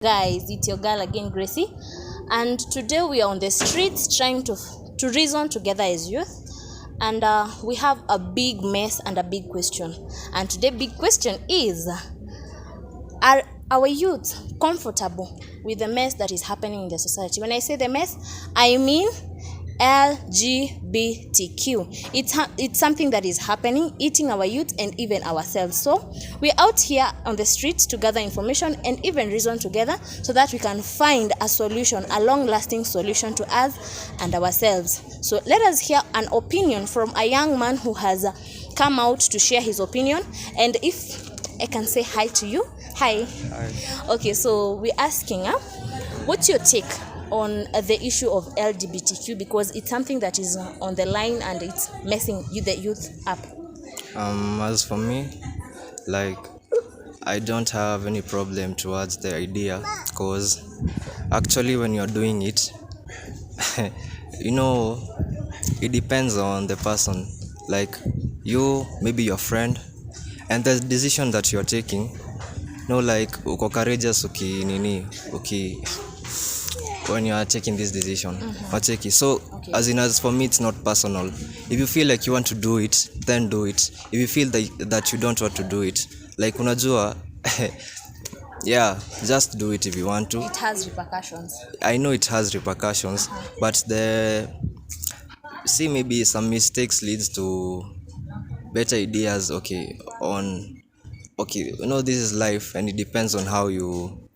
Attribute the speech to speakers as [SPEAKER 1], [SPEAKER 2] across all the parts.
[SPEAKER 1] Guys, it's your girl again, Gracie, and today we are on the streets trying to reason together as youth, and we have a big mess and a big question. And today big question is, are our youth comfortable with the mess that is happening in the society? When I say the mess, I mean LGBTQ. It's something that is happening, eating our youth and even ourselves. So we're out here on the streets to gather information and even reason together so that we can find a solution, a long-lasting solution to us and ourselves. So let us hear an opinion from a young man who has come out to share his opinion. And if I can say hi to you. Hi.
[SPEAKER 2] Hi.
[SPEAKER 1] Okay, so we're asking, what's your take on the issue of LGBTQ, because it's something that is on the line and it's messing the youth up?
[SPEAKER 2] As for me, I don't have any problem towards the idea, because actually when you're doing it, it depends on the person. Like you, maybe your friend, and the decision that you're taking, uko courageous when you are taking this decision. So okay. As for me, it's not personal. If you feel like you want to do it, then do it. If you feel that you don't want to do it, like unajua yeah, just do it if you want to.
[SPEAKER 1] It has repercussions.
[SPEAKER 2] I know it has repercussions, but maybe some mistakes leads to better ideas. This is life, and it depends on how you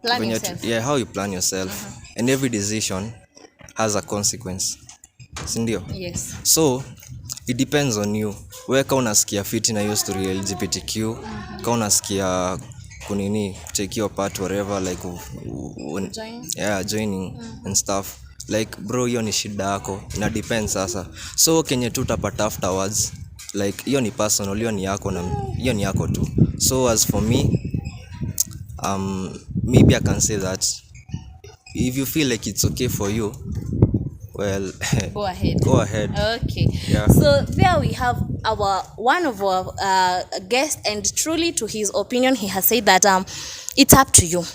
[SPEAKER 1] plan yourself.
[SPEAKER 2] How you plan yourself. And every decision has a consequence, sindio?
[SPEAKER 1] Yes.
[SPEAKER 2] So it depends on you. Wewe kama unasikia fit na hiyo story ya LGBTQ, kama unasikia take your part whatever, like joining and stuff, like bro, hiyo ni shida yako, ina depend sasa. So kenye tu utapata afterwards, like hiyo ni personal, hiyo ni yako na hiyo ni yako tu. So as for me, maybe I can say that if you feel like it's okay for you, well,
[SPEAKER 1] go ahead. Okay.
[SPEAKER 2] Yeah.
[SPEAKER 1] So there we have one of our guests, and truly to his opinion, he has said that it's up to you.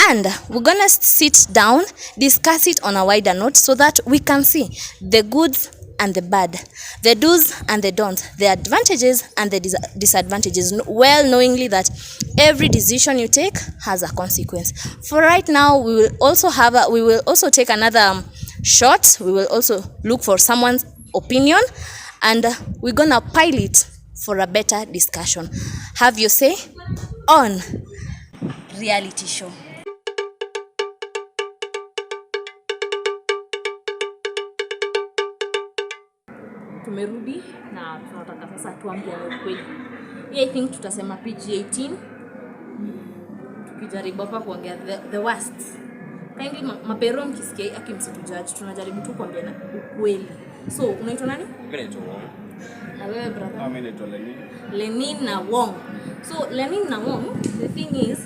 [SPEAKER 1] And we're gonna sit down, discuss it on a wider note so that we can see the goods and the bad, the do's and the don'ts, the advantages and the disadvantages, well knowingly that every decision you take has a consequence. For right now, we will also take another shot. We will also look for someone's opinion, and we're gonna pile it for a better discussion. Have your say on reality show. Tumerudi na tunataka sasa tuambiane ukweli. I think tutasema PG-18 tukijaribu hapa kuongea the worst. Kindly mapero mkisikia akimsitujudge, tunajaribu tu kuambiana ukweli. So unaitwa nani?
[SPEAKER 3] Mimi naitwa Wong.
[SPEAKER 1] Na wewe brother?
[SPEAKER 3] Mimi naitwa
[SPEAKER 1] Lenin na Wong. So Lenin na Wong, the thing is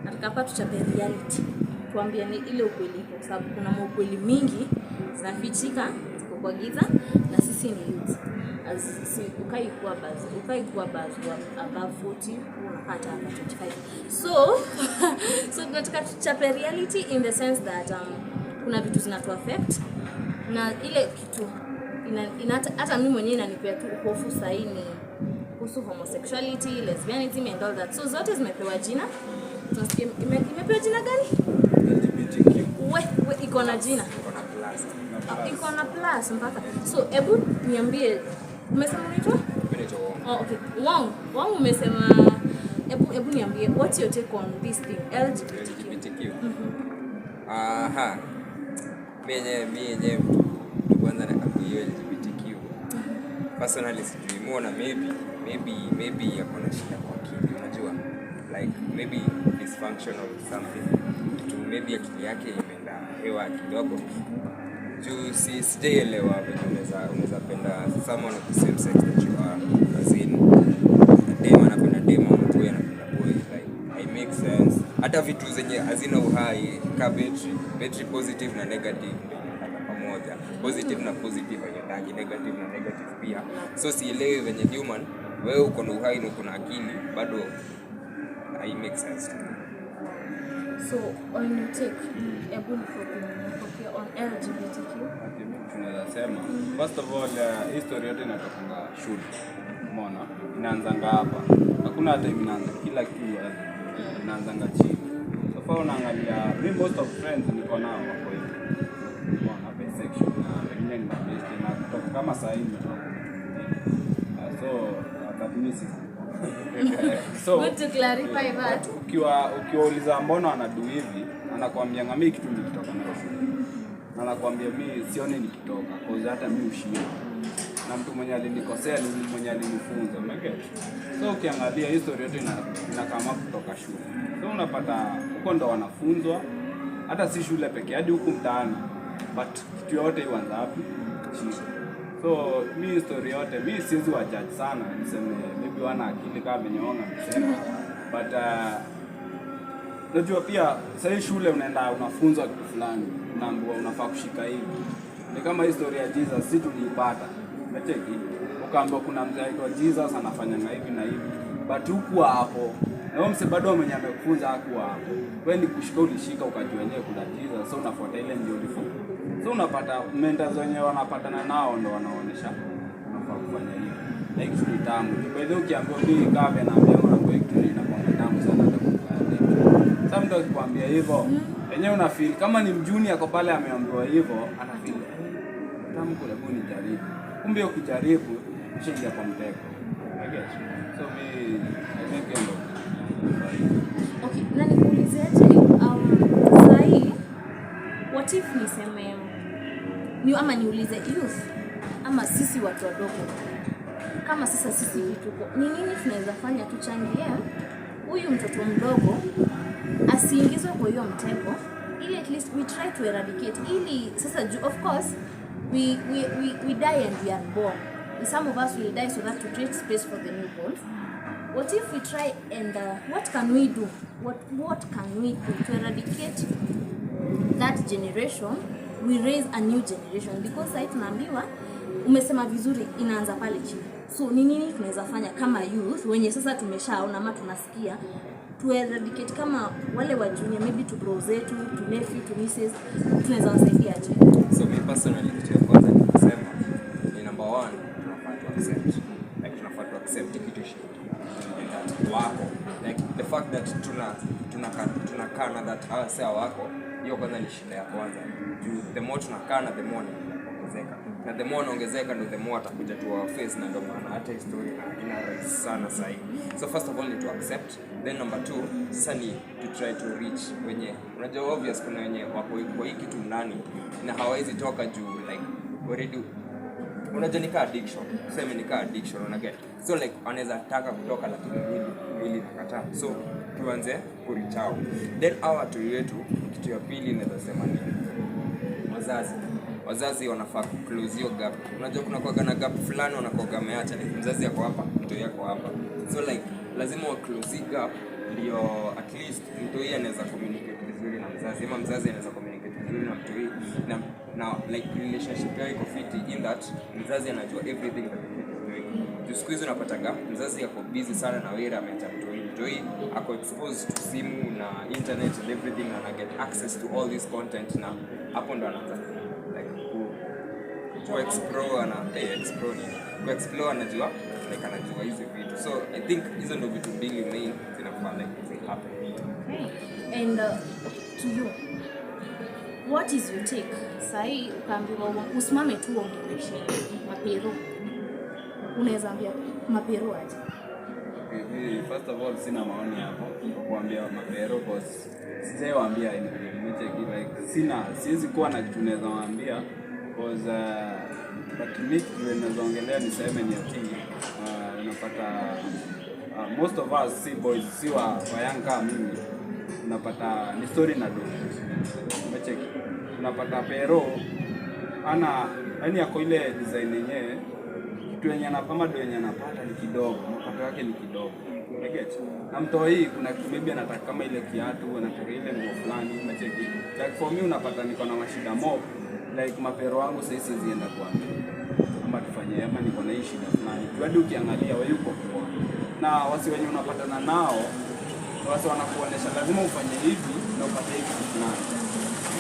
[SPEAKER 1] nataka hapa tuchape reality. Tuambiane ile ukweli, kwa sababu kuna ukweli mingi zinafichika kwa giza, na sisi ni youth. Ukai kuwa buzz above 40 unapata 25. So tunataka tuchape reality in the sense that kuna vitu zinatu affect, na ile kitu hata mimi mwenyewe inanipea tu hofu saini kuhusu homosexuality, lesbianism and all that. So zote zimepewa jina. Tunasikia imepewa jina gani?
[SPEAKER 3] LGBTQ.
[SPEAKER 1] We iko na jina. Iko na plus mpaka. So hebu niambie, umesema unaitwa?
[SPEAKER 3] Mimi naitwa Wong.
[SPEAKER 1] Okay. Wong umesema, hebu niambie, what's your take on this thing LGBTQ?
[SPEAKER 3] Aha. Mimi kwanza na hiyo LGBTQ. Personally simuona, maybe yako na shida kwa akili, unajua? Like maybe dysfunctional something. Maybe akili yake imeenda hewa kidogo. Sijaelewa unaweza penda someone of the same sex that you are, as in dem anapenda dem, boy anapenda boy, like it makes sense. Hata vitu zenye hazina uhai ka battery positive na negative ndio pamoja, positive na positive hayaendani, negative na negative pia. So sielewi venye human wewe uko na uhai na uko na akili bado, it makes sense to me.
[SPEAKER 1] So on your take, able to on LGBTQ.
[SPEAKER 4] Okay, tunaweza sema first of all history yote inatokanga shule. Umeona? Inaanzanga hapa. Hakuna hata inaanza kila kitu inaanzanga chini. So far unaangalia most of friends niko nao hapo hivi. Umeona bisexual na wengine ni mabest na kutoka kama saa hii so kabisa. So
[SPEAKER 1] good to clarify that.
[SPEAKER 4] Ukiwauliza mbona anadu hivi, anakuambia ngami kitu nikitoka na shule. Na anakuambia mimi sioni nikitoka cause hata mimi ushia. Na mtu mwenye alinikosea ni mwenye alinifunza. Umeget? So ukiangalia history yote inakama kutoka shule. So unapata huko ndo wanafunzwa hata si shule pekee hadi huku mtaani. But kitu yote ianza wapi? Shule. So mi story yote mi siwezi wa judge sana niseme maybe wana akili kama venye wao wanasema but unajua pia sasa shule unaenda unafunzwa kitu fulani unaambiwa unafaa kushika hivi ni kama historia ya Jesus si tuliipata umecheki ukaambiwa kuna mzee aitwa Jesus anafanya hivi na hivi but huku hapo na wao mse bado mwenye amekufunza hakuwa hapo wewe ni kushika ulishika ukajua wenyewe kuna Jesus so unafuata ile ndio ulifunza. So unapata mentors wenyewe wanapatana nao ndo wanaonesha unafaa kufanya hivi. Na hiyo kitu ni tamu. By the way ukiambiwa mimi kabe na ambiwa na kwa kitu inakuwa tamu sana hata kwa. Sasa mtu akikwambia hivyo, yenyewe una feel kama ni mjuni yako pale ameambiwa hivyo, ana feel tamu kule buni jaribu. Kumbe ukijaribu ushaingia kwa mtego. I guess. So me I think endo.
[SPEAKER 1] Okay, na nikuulizeje sahi what if niseme ni ama niulize youth ama sisi watu wadogo kama sisi vituko ni nini tunaweza fanya tuchangie huyu mtoto mdogo asiingizwe kwa hiyo mtego ili at least we try to eradicate ili sasa of course we die and we are born and some of us will die so that to create space for the newborns. What if we try and what can we do? What can we do to eradicate that generation? We raise a new generation because sasa tunaambiwa umesema vizuri inaanza pale chini. So ni nini tunaweza fanya kama youth wenye sasa tumeshaona ama tunasikia to eradicate kama wale wa junior maybe to bros zetu to nephew to nieces tunaweza wasaidia aje?
[SPEAKER 3] So me personally kitu ya kwanza nikisema ni number 1 tunafaa to accept tunafaa accept kitu wako like the fact that tunakaa na that ourselves wako hiyo kwanza ni shida ya kwanza the more tunakaa na the more ongezeka na the more ongezeka ndio the more atakuja to our face na ndio maana hata historia ina rise sana sasa hivi. So first of all ni to accept, then number 2 sasa ni to try to reach wenye unajua obvious kuna wenye wako kwa hii kitu ndani na hawezi toka juu like already unajua ni addiction tuseme ni addiction unaget so like anaweza taka kutoka lakini ili nakataa so tuanze kurichao then our to yetu kitu ya pili naweza sema ni wazazi wanafaa close hiyo gap unajua kuna kwa gana gap fulani wanakoga ameacha like mzazi yako hapa mtoto yako hapa so like lazima wa close gap ndio at least mtoto anaweza communicate vizuri na mzazi ama mzazi anaweza communicate vizuri na mtoto na like relationship yao iko fit in that mzazi anajua everything that the kid is doing. Siku hizi unapataga mzazi yako busy sana na wewe ameacha mtoto ako exposed to simu na internet and everything and get access to all this content na hapo ndo anaanza like to explore na explore anajua like anajua hizo vitu so I think hizo ndo vitu mbili main zinafaa like they happen.
[SPEAKER 1] And to you what is your take sai ukaambiwa usimame tu ongeleshe mapero unaweza ambia mapero aje?
[SPEAKER 4] First of all sina maoni hapo kuambia mapero cause sijawaambia anything like siwezi kuwa na kitu naweza waambia cause but me tunaweza ongelea ni sema ni ati unapata most of us see boys si wa young kama mimi unapata ni story na dogo umecheki unapata pero ana yani yako ile design yenyewe kitu yenye kama ndio yenye anapata ni kidogo mapato yake ni kidogo umeget na mtoa hii kuna kitu maybe anataka kama ile kiatu anataka ile nguo fulani umecheki like for me unapata niko na mashida mob like mapero wangu sasa sizienda kwa ama tufanye ama niko na shida fulani hadi ukiangalia wewe uko kwa na wasi wenye unapatana nao watu wanakuonesha lazima ufanye hivi na upate hivi fulani.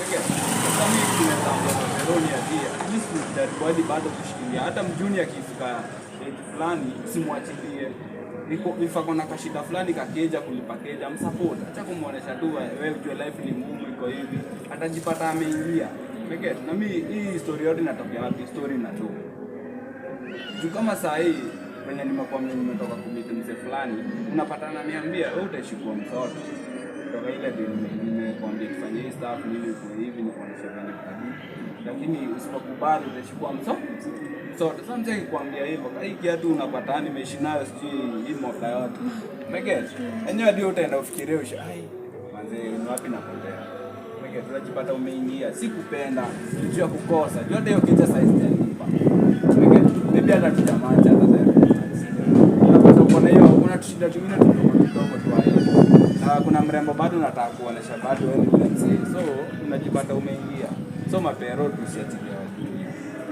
[SPEAKER 4] Okay. Sasa mimi nimetaambia maperoni ya dia, at least body bado kushikilia. Hata mjuni akifika age fulani usimwachilie. If akona kashida fulani kakeja kulipa keja msupport. Acha kumuonesha tu wewe ujue life ni ngumu iko hivi. Atajipata ameingia. Okay. Na mimi hii story yote inatokea wapi? Story na tu. Juu kama saa hii kwenye nimetoka kumiti mzee fulani, unapatana niambia wewe utaishi kwa mtoto. Kutoka ile nimekwambia tufanye hii stuff nini kwa hivi ni kuonesha venye kadi. Lakini usipokubali utaishi kwa mtoto. Sasa mzee akikwambia hivyo, hii kiatu unapatana nimeishi nayo sijui hii mwaka yote. Meget, enyewe ndio utaenda ufikirie ai. Manze ni wapi napotea. Meget, unajipata umeingia, si kupenda, kitu ya kukosa. Yote hiyo kicha size hapa. Meget, maybe hata tujamaacha hata sasa. Unapata uko hiyo kuna tushida tungine kidogo tu hapo. Na kuna mrembo bado unataka kuonesha bado wewe ni mzee. So unajipata umeingia. So mapero tusiachilie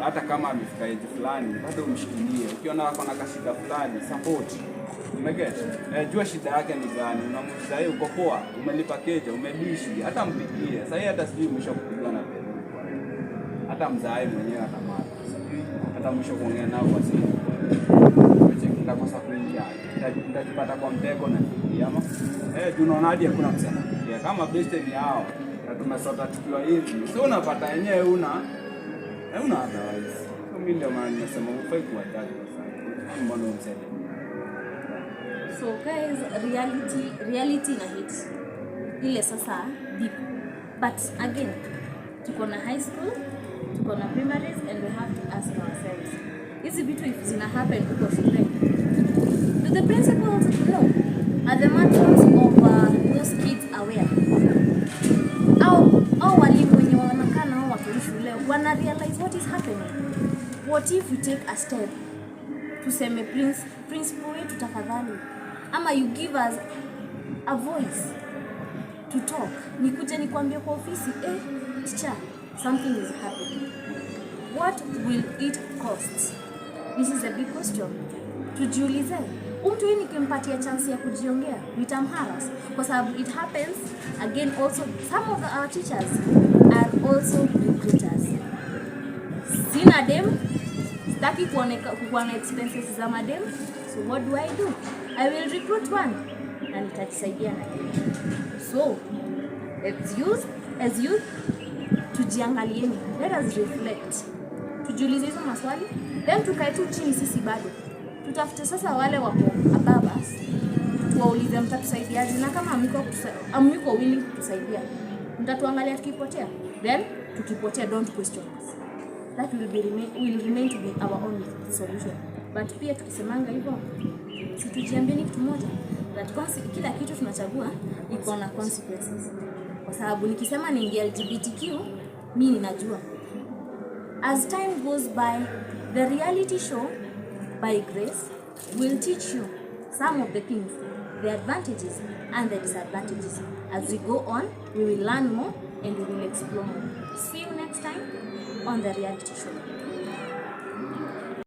[SPEAKER 4] hata kama amefika age fulani bado umshikilie. Ukiona wako na kashida fulani support. Umeget? Jua shida yake ni gani? Unamuuliza yeye uko poa, umelipa keja, umedishi, hata mpigie. Sasa yeye hata sijui mwisho kupigwa na pesa. Hata mzae mwenyewe atamata. Hata mwisho kuongea nao kwa simu. Utakosa kuingia. Utajipata kwa mtego na kiama. Unaona hadi hakuna msana. Kama best ni hao na tumesota tukiwa hivi. So unapata yenyewe una otherwise. So mimi ndio maana nimesema ufai kuwajali sana. Mbona umseme?
[SPEAKER 1] So guys, reality na hit ile sasa deep. But again, tuko na high school, tuko na primaries, and we have to ask ourselves, hizi vitu if zina happen huko shule, do the principals know? Are the matrons of those kids aware? Au walimu wenye wanakaa nao watu shule wana realize what is happening? What if we take a step tuseme principal wetu tafadhali, ama you give us a voice to talk, nikuje nikwambie kwa ofisi teacher something is happening, what will it cost? This is a big question. Tujiulize, mtu hii nikimpatia chance ya kujiongea nitamharas, kwa sababu it happens again also some of our teachers are also recruiters. Sina dem, sitaki kuwa na expenses za madem, so what do? I will recruit one na nitakusaidia na dem. So as youth tujiangalieni, let us reflect, tujiulize hizo maswali, then tukae tu chini sisi bado tutafute sasa wale wako above us, tuwaulize mtatusaidiaje, na kama amyuko willing kutusaidia mtatuangalia tukipotea, then tukipotea don't question us. That will remain to be our only solution. But pia tukisemanga hivyo, situjiambieni kitu moja, that kila kitu tunachagua iko na consequences. Kwa sababu nikisema ni LGBTQ, mimi ninajua as time goes by, the reality show by Grace will teach you some of the things, the advantages and the disadvantages. As we go on, we will learn more and we will explore more. See you next time on the reality show.